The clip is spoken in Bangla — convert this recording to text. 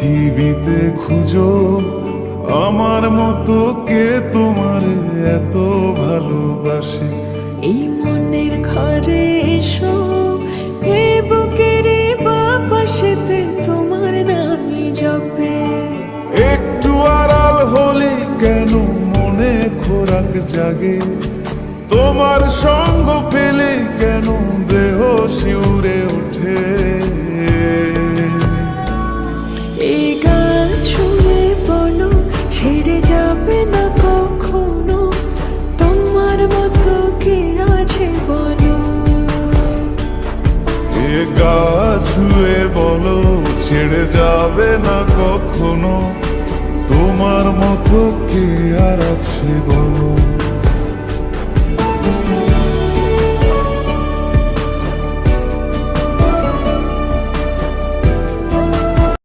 পৃথিবীতে খুঁজো আমার মতো কে তোমার এত ভালোবাসে। এই মনের ঘরে এসো, এ বুকের বাপাশেতে তোমার নামই জপে। একটু আড়াল হলে কেন মনে খোরাক জাগে, তোমার সঙ্গ পেলে কেন দেহ শিউরে ওঠে। এই গান ছুঁয়ে বলো ছেড়ে যাবে না কখনো, তোমার মতো কে আছে বলো। এ গা ছুঁয়ে বলো ছেড়ে যাবে না কখনো, তোমার মতো কে আর আছে বলো।